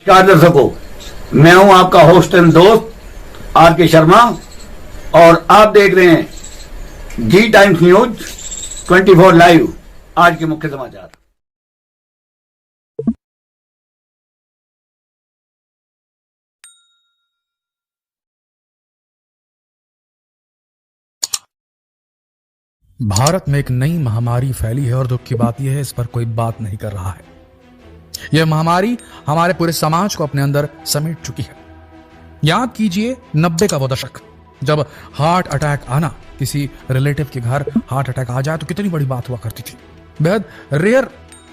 नमस्कार दर्शकों, मैं हूं आपका होस्ट एंड दोस्त आर के शर्मा और आप देख रहे हैं जी टाइम्स न्यूज 24 लाइव। आज के मुख्य समाचार। भारत में एक नई महामारी फैली है और दुख की बात यह है इस पर कोई बात नहीं कर रहा है। यह महामारी हमारे पूरे समाज को अपने अंदर समेट चुकी है। याद कीजिए 90 का वो दशक, जब हार्ट अटैक आना, किसी रिलेटिव के घर हार्ट अटैक आ जाए तो कितनी बड़ी बात हुआ करती थी। बेहद रेयर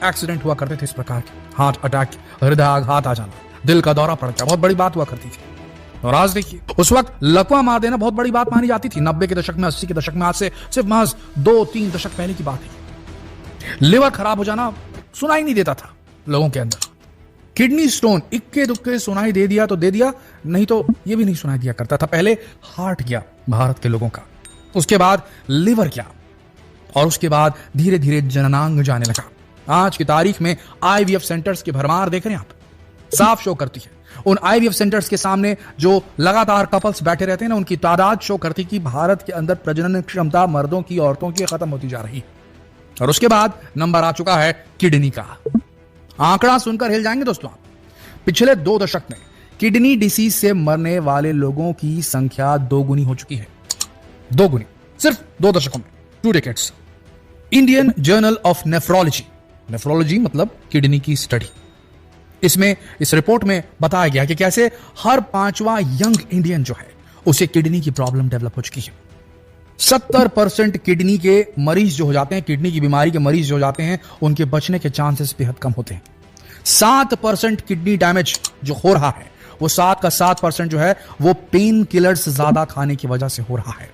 एक्सीडेंट हुआ करते थे इस प्रकार के, हार्ट अटैक, हृदयाघात आ जाना, दिल का दौरा पड़ जाना, बहुत बड़ी बात हुआ करती थी। और आज देखिए, उस वक्त लकवा मार देना बहुत बड़ी बात मानी जाती थी। 90 के दशक में, 80 के दशक में, आज से सिर्फ महज 2-3 दशक पहले की बात है। लिवर खराब हो जाना सुनाई नहीं देता था लोगों के अंदर। किडनी स्टोन इक्के दुक्के सुनाई दे दिया तो दे दिया, नहीं तो ये भी नहीं सुनाई दिया करता था। पहले हार्ट गया भारत के लोगों का, उसके बाद लिवर गया और उसके बाद धीरे धीरे जननांग जाने लगा। आज की तारीख में आईवीएफ सेंटर्स की भरमार देख रहे हैं आप, साफ शो करती है। उन आईवीएफ सेंटर्स के सामने जो लगातार कपल्स बैठे रहते हैं ना, उनकी तादाद शो करती कि भारत के अंदर प्रजनन क्षमता मर्दों की, औरतों की खत्म होती जा रही है। और उसके बाद नंबर आ चुका है किडनी का। आंकड़ा सुनकर हिल जाएंगे दोस्तों आप। पिछले 2 दशक में किडनी डिसीज से मरने वाले लोगों की संख्या 2 गुनी हो चुकी है। 2 गुनी सिर्फ 2 दशकों में, 2 decades. Indian journal of nephrology, nephrology मतलब किडनी की स्टडी, इसमें इस रिपोर्ट में बताया गया कि कैसे हर 5वां यंग इंडियन जो है उसे किडनी की प्रॉब्लम डेवलप हो चुकी है। 70% किडनी के मरीज जो हो जाते हैं, किडनी की बीमारी के मरीज जो हो जाते हैं, उनके बचने के चांसेस बेहद कम होते हैं। 7% किडनी डैमेज जो हो रहा है, वो 7 का 7% जो है वो पेन किलर्स ज्यादा खाने की वजह से हो रहा है।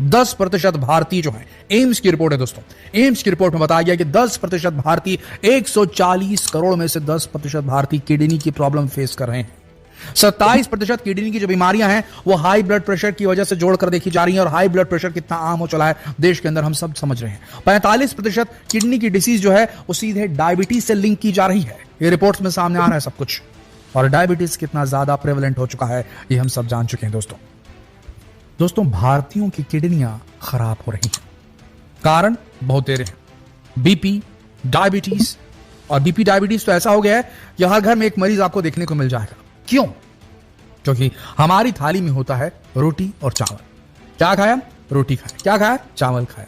10% भारतीय जो है, एम्स की रिपोर्ट है दोस्तों, एम्स की रिपोर्ट में बताया गया कि 10% भारतीय, 140 करोड़ में से 10% भारतीय किडनी की प्रॉब्लम फेस कर रहे हैं। 27% किडनी की जो बीमारियां हैं वो हाई ब्लड प्रेशर की वजह से जोड़कर देखी जा रही हैं, और हाई ब्लड प्रेशर कितना आम हो चला है देश के अंदर हम सब समझ रहे हैं। 45% किडनी की डिसीज जो है वो सीधे डायबिटीज से लिंक की जा रही है। ये रिपोर्ट्स में सामने आ रहा है सब कुछ, और डायबिटीज कितना ज्यादा प्रेवलेंट हो चुका है ये हम सब जान चुके हैं दोस्तों। भारतीयों की किडनियां खराब हो रही हैं, कारण बहुत तेरे हैं। बीपी, डायबिटीज, और बीपी डायबिटीज तो ऐसा हो गया है कि हर घर में एक मरीज आपको देखने को मिल जाएगा। क्यों? क्योंकि हमारी थाली में होता है रोटी और चावल। क्या खाया? रोटी खाया। क्या खाया? चावल खाया।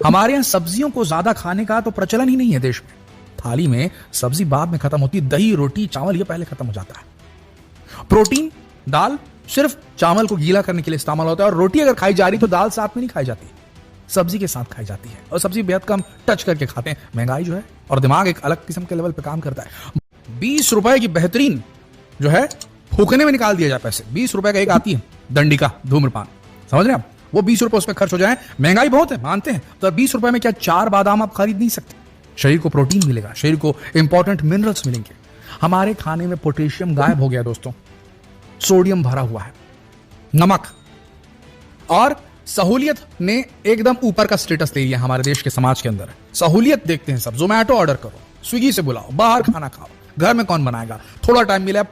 हमारे यहां सब्जियों को ज्यादा खाने का तो प्रचलन ही नहीं है देश में। थाली में सब्जी बाद में खत्म होती, दही, रोटी, चावल ये पहले खत्म हो जाता है। प्रोटीन, दाल सिर्फ चावल को गीला करने के लिए इस्तेमाल होता है, और रोटी अगर खाई जा रही तो दाल साथ में नहीं खाई जाती, सब्जी के साथ खाई जाती है, और सब्जी बेहद कम टच करके खाते हैं। महंगाई जो है और दिमाग एक अलग किस्म के लेवल पे काम करता है। 20 रुपए की बेहतरीन जो है फूकने में निकाल दिया जाए पैसे। 20 रुपए का एक आती है दंडिका धूम्रपान, समझ रहे हैं आप? वो 20 रुपए उसमें खर्च हो जाए। महंगाई बहुत है, मानते हैं, तो 20 रुपए में क्या 4 बादाम आप खरीद नहीं सकते? शरीर को प्रोटीन मिलेगा, शरीर को इंपॉर्टेंट मिनरल्स मिलेंगे। हमारे खाने में पोटेशियम गायब हो गया दोस्तों, सोडियम भरा हुआ है, नमक, और सहूलियत ने एकदम ऊपर का स्टेटस ले लिया हमारे देश के समाज के अंदर। सहूलियत देखते हैं सब, जोमैटो ऑर्डर करो, स्विगी से बुलाओ, बाहर खाना खाओ, घर में कौन बनाएगा? थोड़ा टाइम मिला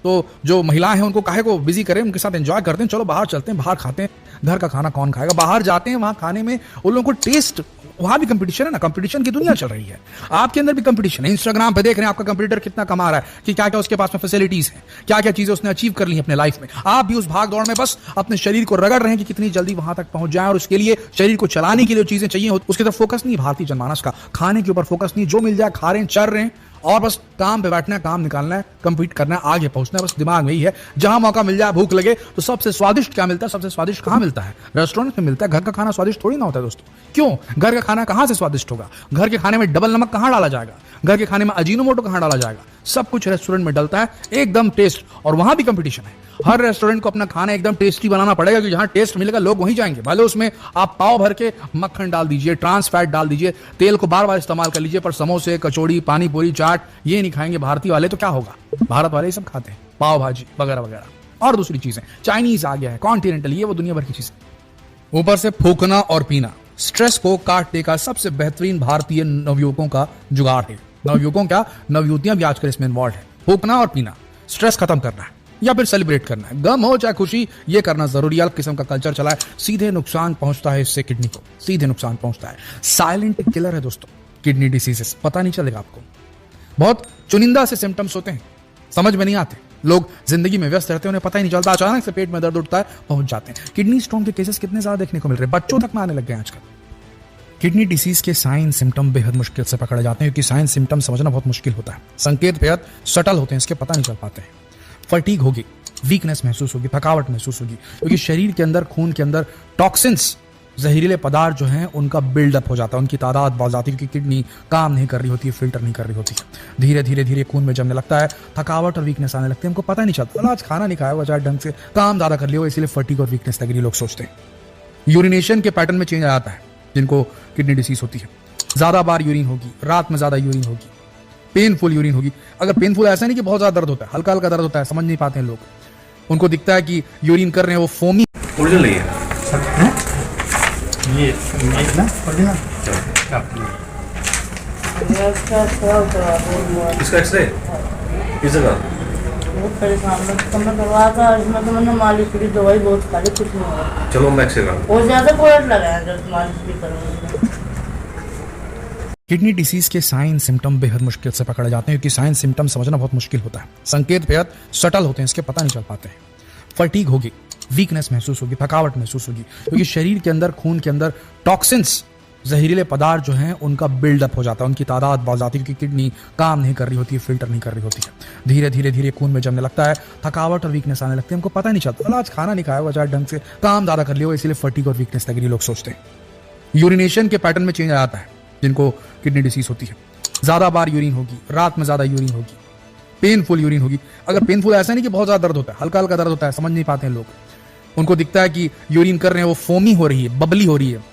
तो जो महिलाएं हैं उनको काहे को बिजी करें, उनके साथ एंजॉय करते हैं, चलो बाहर चलते हैं, बाहर खाते हैं। घर का खाना कौन खाएगा? बाहर जाते हैं, वहां खाने में उन लोगों को टेस्ट, वहां भी कंपटीशन है ना, कंपटीशन की दुनिया चल रही है। आपके अंदर भी कंपटीशन है। इंस्टाग्राम पे देख रहे हैं आपका कंपटीटर कितना कमा रहा है, कि क्या क्या उसके पास में फैसिलिटीज है, क्या क्या चीजें उसने अचीव कर ली अपने लाइफ में। आप भी उस भाग दौड़ में बस अपने शरीर को रगड़ रहे हैं कि कितनी जल्दी वहां तक पहुंच जाए, और उसके लिए शरीर को चलाने के लिए चीजें चाहिए, उसकी तरफ फोकस नहीं भारतीय जनमानस का। खाने के ऊपर फोकस नहीं, जो मिल जाए खा रहे हैं, चल रहे हैं, और बस काम पे बैठना है, काम निकालना है, कंपीट करना है, आगे पहुंचना है, बस दिमाग में ही है। जहां मौका मिल जाए, भूख लगे तो सबसे स्वादिष्ट क्या मिलता है? सबसे स्वादिष्ट कहां मिलता है? रेस्टोरेंट में मिलता है। घर का खाना स्वादिष्ट थोड़ी ना होता है दोस्तों। क्यों? घर का खाना कहां से स्वादिष्ट होगा? घर के खाने में डबल नमक कहां डाला जाएगा? घर के खाने में अजीनोमोटो कहां डाला जाएगा? सब कुछ रेस्टोरेंट में डलता है, एकदम टेस्ट, और वहां भी कंपटीशन है। हर रेस्टोरेंट को अपना खाना एकदम टेस्टी बनाना पड़ेगा, क्योंकि जहां टेस्ट मिलेगा लोग वहीं जाएंगे। भले उसमें आप पाव भर के मक्खन डाल दीजिए, ट्रांस फैट डाल दीजिए, तेल को बार बार इस्तेमाल कर लीजिए, पर समोसे, कचौड़ी, पानी पूरी, चाट ये नहीं खाएंगे भारतीय वाले, तो क्या होगा? भारत वाले सब खाते हैं पाव भाजी वगैरह वगैरह और दूसरी चीजें। चाइनीज आ गया है, कॉन्टिनेंटल, ये वो दुनिया भर की चीजें। ऊपर से फूकना और पीना, स्ट्रेस को काटने का सबसे बेहतरीन भारतीय नवयुवकों का जुगाड़ है। नवयुवकों क्या, नवयुवतियां भी आजकल इसमें इन्वॉल्व है। फूकना और पीना, स्ट्रेस खत्म करना है या फिर सेलिब्रेट करना है, गम हो चाहे खुशी, ये करना जरूरी है। अलग किस्म का कल्चर चला है, सीधे नुकसान पहुंचता है इससे किडनी को, सीधे नुकसान पहुंचता है। साइलेंट किलर है दोस्तों किडनी डिसीजेस, पता नहीं चलेगा आपको। बहुत चुनिंदा से सिम्टम्स होते हैं, समझ में नहीं आते। लोग जिंदगी में व्यस्त रहते हैं, उन्हें पता ही नहीं चलता, अचानक से पेट में दर्द उठता है, पहुंच जाते हैं। किडनी स्टोन के केसेस कितने ज्यादा देखने को मिल रहे हैं, बच्चों तक में आने लग गए आजकल। किडनी डिसीज के साइन सिम्टम बेहद मुश्किल से पकड़े जाते हैं, क्योंकि साइन सिम्टम समझना बहुत मुश्किल होता है। संकेत बेहद सटल होते हैं, इसके पता नहीं चल पाते हैं। फटीग होगी, वीकनेस महसूस होगी, थकावट महसूस होगी, क्योंकि शरीर के अंदर, खून के अंदर टॉक्सिन्स, जहरीले पदार्थ जो हैं उनका बिल्डअप हो जाता है, उनकी तादाद बढ़ जाती है, क्योंकि किडनी काम नहीं कर रही होती है, फिल्टर नहीं कर रही होती है। धीरे धीरे धीरे खून में जमने लगता है, थकावट और वीकनेस आने लगती है। हमको पता नहीं चलता, आज खाना नहीं खाया हुआ, चाहे ढंग से काम ज्यादा कर लिया हो, इसलिए फटीग और वीकनेस लग रही है, लोग सोचते हैं। यूरिनेशन के पैटर्न में चेंज आ जाता है जिनको किडनी डिसीज होती है। ज्यादा बार यूरिन होगी, रात में ज्यादा यूरिन होगी, पेनफुल यूरिन होगी। अगर पेनफुल ऐसा नहीं कि बहुत ज्यादा दर्द होता है, हल्का हल्का दर्द होता है, समझ नहीं पाते हैं लोग। उनको दिखता है कि यूरिन कर रहे हैं, वो फोमी ओरिजिनल है ये ना ओरिजिनल इसका एक्सरे किस जगह बहुत परेशान तो मैं करवाया था, इसमें तो मैंने मालिश की दवाई बहुत खाली, कुछ नहीं हुआ। चलो मैं एक्सरे करा और ज्यादा पोलट लगाया जब मालिश भी करूँगी। किडनी डिसीज के साइन सिम्टम बेहद मुश्किल से पकड़े जाते हैं, क्योंकि साइन सिम्टम समझना बहुत मुश्किल होता है। संकेत बेहद सटल होते हैं, इसके पता नहीं चल पाते हैं। फटीग होगी, वीकनेस महसूस होगी, थकावट महसूस होगी, क्योंकि शरीर के अंदर, खून के अंदर टॉक्सिन्स, जहरीले पदार्थ जो हैं उनका बिल्डअप हो जाता है, उनकी तादाद बढ़ जाती है, क्योंकि किडनी काम नहीं कर रही होती है, फिल्टर नहीं कर रही होती है। धीरे धीरे धीरे खून में जमने लगता है, थकावट और वीकनेस आने लगती है। हमको पता नहीं चलता, आज खाना नहीं खाया हुआ, चाहे ढंग से काम ज्यादा कर लिया हो, इसलिए फटीग और वीकनेस लग रही है, लोग सोचते हैं। यूरिनेशन के पैटर्न में चेंज आ जाता है जिनको किडनी डिसीज होती है। ज्यादा बार यूरिन होगी, रात में ज्यादा यूरिन होगी, पेनफुल यूरिन होगी। अगर पेनफुल ऐसा नहीं कि बहुत ज्यादा दर्द होता है, हल्का हल्का दर्द होता है, समझ नहीं पाते हैं लोग। उनको दिखता है कि यूरिन कर रहे हैं, वो फोमी हो रही है, बबली हो रही है।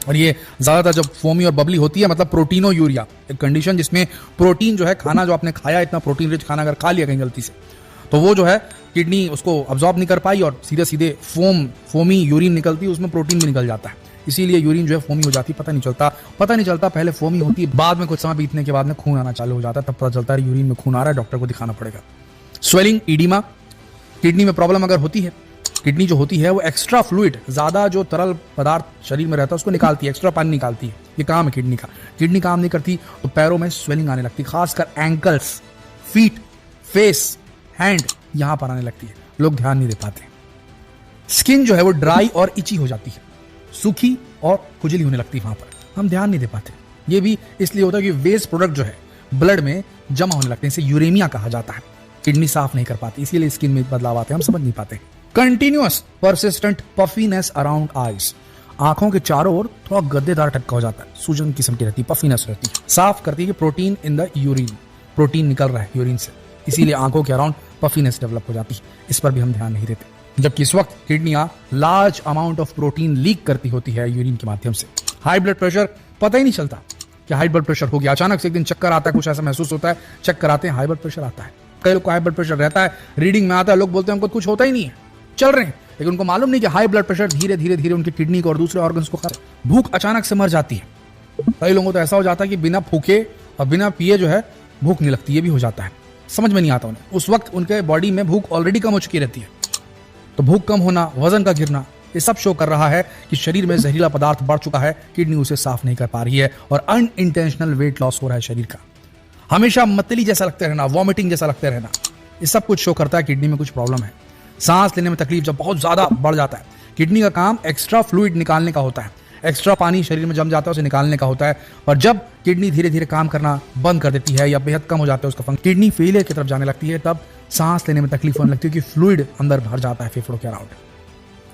और ये ज्यादातर जब फोमी और बबली होती है, मतलब प्रोटीनो यूरिया, एक कंडीशन जिसमें प्रोटीन जो है, खाना जो आपने खाया, इतना प्रोटीन रिच खाना अगर खा लिया कहीं गलती से, तो वो जो है किडनी उसको अब्जॉर्ब नहीं कर पाई और सीधे सीधे फोमी यूरिन निकलती है, उसमें प्रोटीन भी निकल जाता है। इसीलिए यूरिन जो है फोमी हो जाती है, पता नहीं चलता। पहले फोमी होती है, बाद में कुछ समय बीतने के बाद में खून आना चालू हो जाता है, तब पता चलता है यूरिन में खून आ रहा है, डॉक्टर को दिखाना पड़ेगा। स्वेलिंग, ईडिमा, किडनी में प्रॉब्लम अगर होती है, किडनी जो होती है वो एक्स्ट्रा फ्लूइड, ज्यादा जो तरल पदार्थ शरीर में रहता है उसको निकालती है, एक्स्ट्रा पानी निकालती है, ये काम है किडनी का। किडनी काम नहीं करती तो पैरों में स्वेलिंग आने लगती है, खासकर एंकल्स, फीट, फेस, हैंड, यहां पर आने लगती है, लोग ध्यान नहीं दे पाते। स्किन जो है वो ड्राई और इची हो जाती है, सूखी और खुजली होने लगती है, वहां पर हम ध्यान नहीं दे पाते। ये भी इसलिए होता है कि वेस्ट प्रोडक्ट जो है ब्लड में जमा होने लगते हैं, इसे यूरेमिया कहा जाता है। किडनी साफ नहीं कर पाती, इसीलिए स्किन में बदलाव आते हैं, हम समझ नहीं पाते। Continuous persistent puffiness around eyes, आंखों के चारों ओर थोड़ा गद्देदार टक्का हो जाता है, सूजन किस्म की रहती है, पफीनेस रहती है, साफ करती है कि protein in the urine, protein निकल रहा है यूरिन से, इसीलिए आंखों के अराउंड पफीनेस डेवलप हो जाती है। इस पर भी हम ध्यान नहीं देते, जबकि इस वक्त किडनियां large amount of protein leak करती होती है यूरिन के माध्यम से। हाई ब्लड प्रेशर, पता ही नहीं चलता कि हाई ब्लड प्रेशर हो गया, अचानक से एक दिन चक्कर आता है, कुछ ऐसा महसूस होता है, चक्कर आते हैं, हाई ब्लड प्रेशर आता है। कई लोग को हाई ब्लड प्रेशर रहता है, रीडिंग में आता है, लोग बोलते हैं हमको कुछ होता ही नहीं है, चल रहे हैं, लेकिन उनको मालूम नहीं कि हाई ब्लड प्रेशर धीरे धीरे धीरे उनकी किडनी को और दूसरे ऑर्गन्स को खा। भूख अचानक से मर जाती है, कई लोगों को तो ऐसा हो जाता है कि बिना फूके और बिना पिए जो है भूख नहीं लगती, ये भी हो जाता है, समझ में नहीं आता उन्हें। उस वक्त उनके बॉडी में भूख ऑलरेडी कम हो चुकी रहती है, तो भूख कम होना, वजन का गिरना, ये सब शो कर रहा है कि शरीर में जहरीला पदार्थ बढ़ चुका है, किडनी उसे साफ नहीं कर पा रही है और अनइंटेंशनल वेट लॉस हो रहा है शरीर का। हमेशा मतली जैसा लगते रहना, वॉमिटिंग जैसा लगते रहना, ये सब कुछ शो करता है किडनी में कुछ प्रॉब्लम है। सांस लेने में तकलीफ जब बहुत ज्यादा बढ़ जाता है, किडनी का काम एक्स्ट्रा फ्लूइड निकालने का होता है, एक्स्ट्रा पानी शरीर में जम जाता है उसे निकालने का होता है, और जब किडनी धीरे धीरे काम करना बंद कर देती है या बेहद कम हो जाता है उसका फंक्शन, किडनी फेलियर की तरफ जाने लगती है, तब सांस लेने में तकलीफ होने लगती है कि फ्लूइड अंदर भर जाता है फेफड़ों के अराउंड।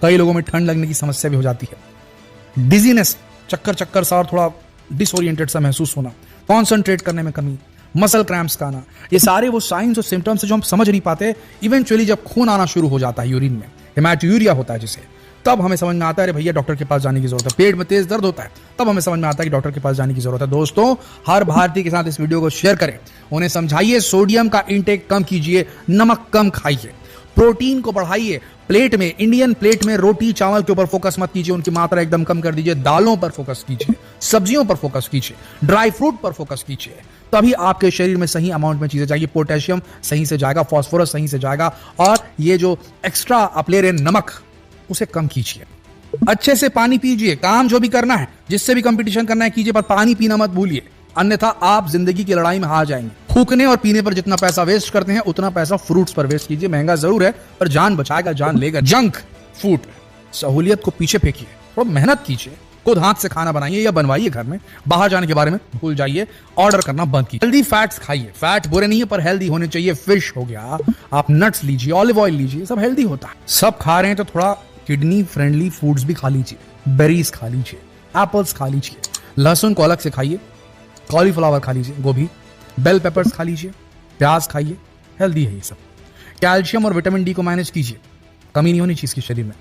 कई लोगों में ठंड लगने की समस्या भी हो जाती है, डिजीनेस, चक्कर सा और थोड़ा डिसोरिएंटेड सा महसूस होना, कॉन्सेंट्रेट करने में कमी, मसल क्रैम्प्स का आना, ये सारे वो साइंस और सिम्टम्स जो हम समझ नहीं पाते। इवेंचुअली जब खून आना शुरू हो जाता है यूरिन में, हेमाटोयूरिया होता है जिसे, तब हमें समझ में आता है अरे भैया डॉक्टर के पास जाने की जरूरत है। पेट में तेज दर्द होता है, तब हमें समझ में आता है कि डॉक्टर के पास जाने की जरूरत है। दोस्तों, हर भारतीय के साथ इस वीडियो को शेयर करें, उन्हें समझाइए सोडियम का इंटेक कम कीजिए, नमक कम खाइए, प्रोटीन को बढ़ाइए। प्लेट में, इंडियन प्लेट में रोटी चावल के ऊपर फोकस मत कीजिए, उनकी मात्रा एकदम कम कर दीजिए। दालों पर फोकस कीजिए, सब्जियों पर फोकस कीजिए, ड्राई फ्रूट पर फोकस कीजिए, तभी आपके शरीर में सही अमाउंट में चीजें जाएगी। पोटेशियम सही से जाएगा, फास्फोरस सही से जाएगा, और ये जो एक्स्ट्रा आप ले रहे हैं नमक, उसे कम कीजिए। अच्छे से पानी पीजिए। काम जो भी करना है, जिससे भी कंपटीशन करना है कीजिए, पर पानी पीना मत भूलिए, अन्यथा आप जिंदगी की लड़ाई में हार जाएंगे। थूकने और पीने पर जितना पैसा वेस्ट करते हैं, उतना पैसा फ्रूट्स पर वेस्ट कीजिए। महंगा जरूर है, पर जान बचाएगा, जान लेगा। जंक फूड, सहूलियत को पीछे फेंकिए, थोड़ा मेहनत कीजिए, खुद हाथ से खाना बनाइए या बनवाइए घर में। बाहर जाने के बारे में भूल जाइए, ऑर्डर करना बंद कीजिए। हेल्दी फैट्स खाइए। फैट बुरे नहीं है, पर हेल्दी होने चाहिए। फिश हो गया, आप नट्स लीजिए, ऑलिव ऑयल लीजिए, सब हेल्दी होता है। सब खा रहे हैं तो थोड़ा किडनी फ्रेंडली फूड्स भी खा लीजिए। बेरीज खा लीजिए, एप्पल्स खा लीजिए, लहसुन को अलग से खाइए, कॉलीफ्लावर खा लीजिए, गोभी, बेल पेपर्स खा लीजिए, प्याज खाइए, हेल्दी है ये सब। कैल्शियम और विटामिन डी को मैनेज कीजिए, कमी नहीं होनी चाहिए इसके शरीर में।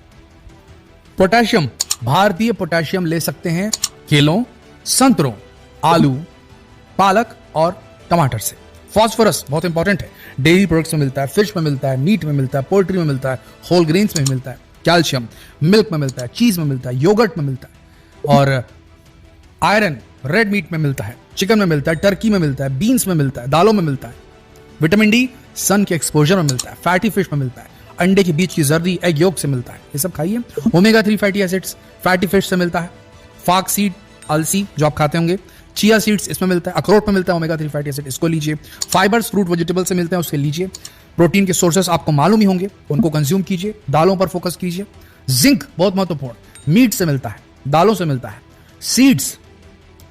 पोटेशियम, भारतीय पोटेशियम ले सकते हैं केलों, संतरों, आलू, पालक और टमाटर से। फास्फोरस बहुत इंपॉर्टेंट है, डेयरी प्रोडक्ट्स में मिलता है, फिश में मिलता है, मीट में मिलता है, पोल्ट्री में मिलता है, होल ग्रेन्स में मिलता है। कैल्शियम मिल्क में मिलता है, चीज में मिलता है, योगर्ट में मिलता है, और आयरन रेड मीट में मिलता है, चिकन में मिलता है, टर्की में मिलता है, बीन्स में मिलता है, दालों में मिलता है। विटामिन डी सन के एक्सपोजर में मिलता है, फैटी फिश में मिलता है, अंडे के बीच की जर्दी एग योक से मिलता है, ये सब खाइए। Omega 3 fatty acids fatty fish से मिलता है। फाक सीड, अलसी जो आप खाते होंगे, चिया सीड्स इसमें मिलता है, अखरोट में मिलता है ओमेगा 3 फैटी एसिड, इसको लीजिए। फाइबर्स फ्रूट वेजिटेबल से मिलते हैं, उसके लीजिए। प्रोटीन के सोर्सेस आपको मालूम ही होंगे, उनको कंज्यूम कीजिए। दालों पर फोकस कीजिए। जिंक बहुत महत्वपूर्ण, मीट से मिलता है, दालों से मिलता है। सीड्स,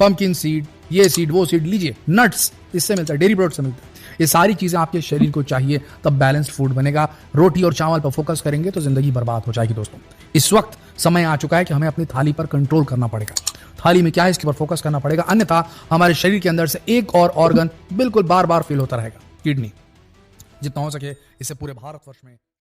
पंपकिन सीड, ये सीड वो सीड लीजिए। नट्स इससे मिलता है, डेयरी प्रोडक्ट से मिलता है। ये सारी चीजें आपके शरीर को चाहिए, तब बैलेंस्ड फूड बनेगा। रोटी और चावल पर फोकस करेंगे तो जिंदगी बर्बाद हो जाएगी दोस्तों। इस वक्त समय आ चुका है कि हमें अपनी थाली पर कंट्रोल करना पड़ेगा। थाली में क्या है इसके पर फोकस करना पड़ेगा, अन्यथा हमारे शरीर के अंदर से एक और ऑर्गन बिल्कुल बार बार फेल होता रहेगा, किडनी। जितना हो सके इसे पूरे भारतवर्ष में